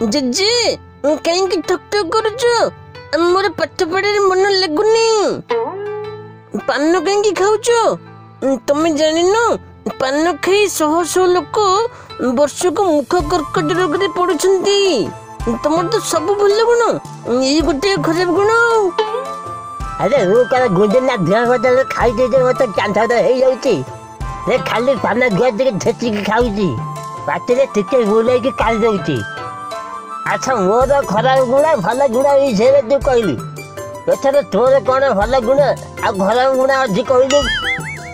ଜେଜେ କାହିଁକି ଠକ୍ ଠକ୍ କରୁଛ? ଆମର ପାଠ ପଢାରେ ମନ ଲାଗୁନି। ପାନ କାହିଁକି ଖାଉଛ? ତମେ ଜାଣିନ ପାନ ଖାଇ ଶହ ଶହ ଲୋକ ବର୍ଷକୁ ମୁଖ କର୍କଟ ରୋଗରେ ପଡୁଛନ୍ତି। ତମର ତ ସବୁ ଭଲ ଗୁଣ, ଏଇ ଗୋଟେ ଖରାପ ଗୁଣ। अरे वो कल गुंजना ध्यान बदल खाई दे मत कांधा तो हे जाउची रे खाली पाना गुआ दे छेची के खाउची पाटी रे टिके बोले कि काल जाउची। अच्छा मोर खराब गुणा भल गुणा ई छेरे तू कहली एथरे तोरे कोन भल गुणा आ खराब गुणा अछि कहली?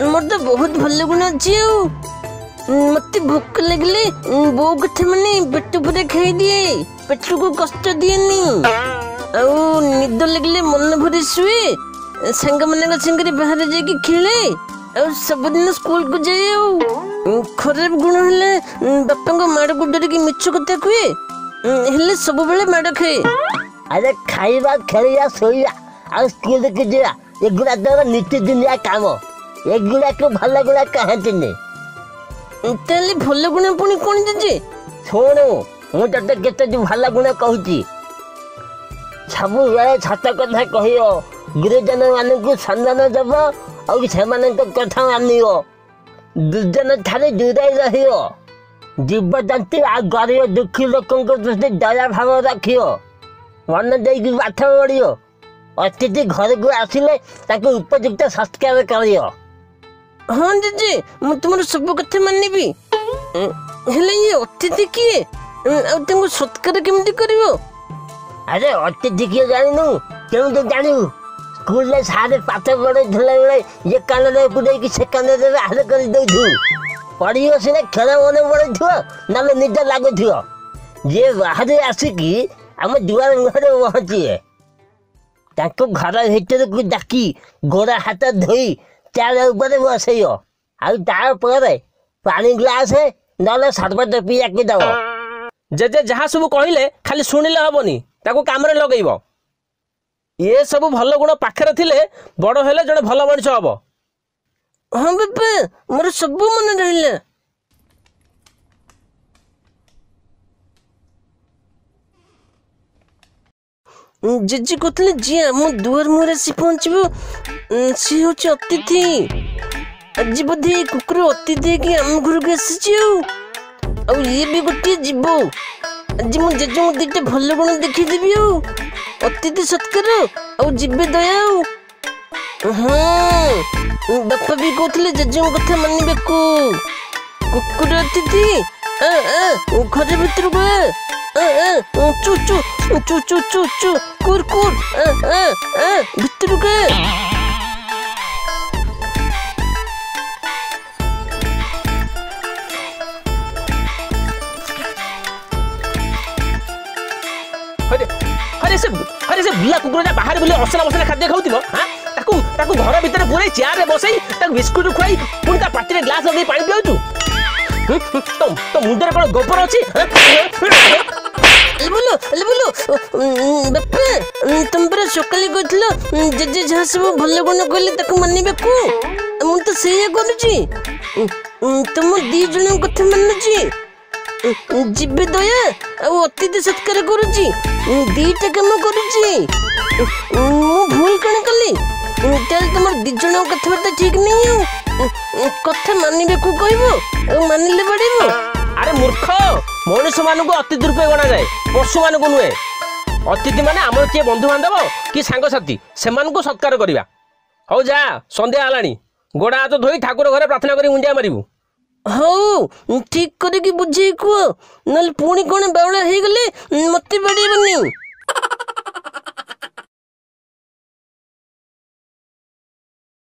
मोर तो बहुत भल गुण अछि। मते भूख लगले बो कथे माने पेट पूरा खाई दिए, पेट को कष्ट दिएनी। ଆଉ ନିଦ ଲାଗିଲେ ମନ ଭରି ଶୁଏ, ସାଙ୍ଗମାନଙ୍କ ସାଙ୍ଗରେ ବାହାରେ ଯାଇକି ଖେଳେ, ଆଉ ସବୁଦିନ ସ୍କୁଲକୁ ଯାଏ। ଆଉ ଖରାପ ଗୁଣ ହେଲେ ବାପାଙ୍କ ମାଡ଼କୁ ଡରିକି ମିଛ କଥା କୁହେ, ହେଲେ ସବୁବେଳେ ମାଡ଼ ଖାଏ। अरे खाइबा खेलिया सोइया आ स्कूल के जिया एगुड़ा तोर नित्यदिनिया काम, एगुड़ा को भल गुणा कहती ने। ତାହେଲେ ଭଲ ଗୁଣ ପୁଣି କଣ ଜେଜେ? ଶୁଣୁ ମୁଁ ତତେ କେତେ ଭଲ ଗୁଣ କହୁଛି। ସବୁବେଳେ ସତ କଥା କହିବ, ଗୁରୁଜନ ମାନଙ୍କୁ ସମ୍ମାନ ଦେବ ଆଉ ସେମାନଙ୍କ କଥା ମାନିବ, ଦୁର୍ଜନ ଠାରୁ ଦୂରେଇ ରହିବ, ଜୀବଜନ୍ତୁ ଆଉ ଗରିବ ଦୁଃଖୀ ଲୋକଙ୍କ ପ୍ରତି ଦୟା ଭାବ ରଖିବ, ମନ ଦେଇକି ପାଠ ପଢ଼ିବ, ଅତିଥି ଘରକୁ ଆସିଲେ ତାକୁ ଉପଯୁକ୍ତ ସତ୍କାର କରିବ। ହଁ ଜେଜେ ମୁଁ ତୁମର ସବୁ କଥା ମାନିବି, ହେଲେ ଇଏ ଅତିଥି କିଏ ଆଉ ତାଙ୍କୁ ସତ୍କାର କେମିତି କରିବ? अरे अतिथि किए जानू क्यों जानू स्कूल में सारे पाठ पढ़े बेले ये कान पुरे से कान हाथ कर दे पढ़ सीने खेल मन पड़े ना निद लगुव जी बाहर आसिकी आम दुआर मुहरे पहुँचे घर भर को डाकी गोड़ा हाथ धोई चेयर ऊपर बसई आपर पानी ग्लास ना सरबत पिया दब। जेजे जहाँ सब कहले खाली शुणिले हेनी, ताको काम रे लगेइबो। ये सब भल गुण पाखरे थिले बड़ हेले जड़े भल मनुष्य हबो। हाँ बापा मोर सब मन रहिला। जेजे कहते जी आम दुआर मुहर आसी पहुँचब सी हूँ अतिथि। आज बोधे कुकुर अतिथि कि आम घर को आसी ये भी गोटे जीव। आज मु जेजे दीटा भल गुण देखीदेवी अतिथि सत्कार आउ जीवे दया। हाँ बापा भी कहते जेजे कथा मानने को कुकुर अतिथि घर भीतर को चु चु चु चु चु चु कुर कुर भीतर को। अरे से बुला कुकुर बाहर बुले असना बसना खाद्य खाऊ ताकू घर भीतर पूरे चेयर बसई बिस्कुट खुआई पुणी पार्टी ग्लास लगे पानी पियाचु। तो मुंडे कौन गोबर अच्छी? बापा तुम पर सकाले कहथिलो जेजे जहाँ सब भल गुण कहले ताकू मानिबे को मु तो सेया करूची। तुम दी जण कथा मानुची, जीवे दया आ अतिथि सत्कार करुची, दीटा काम करुची। मु भूल कण कली तुम दी जण कथबार्ता ठीक नहीं कथा मानिबे को कहबो मानिले बड़ेबो। अरे मूर्ख मनुष्य मानक अतिथि रूपे गणा जाए, पशु मानक नुहे। अतिथि माने आमर किए बंधु बांधव कि सांगसाथी से सत्कार करवा। हौ जा संध्या हलानी गोड़ा हाथ धोई ठाकुर घरे प्रार्थना करी मुंडिया मारिबू। हौ ठीक करके बुझे कह ना पुणी कौन बावड़ा हो गले मत बड़े।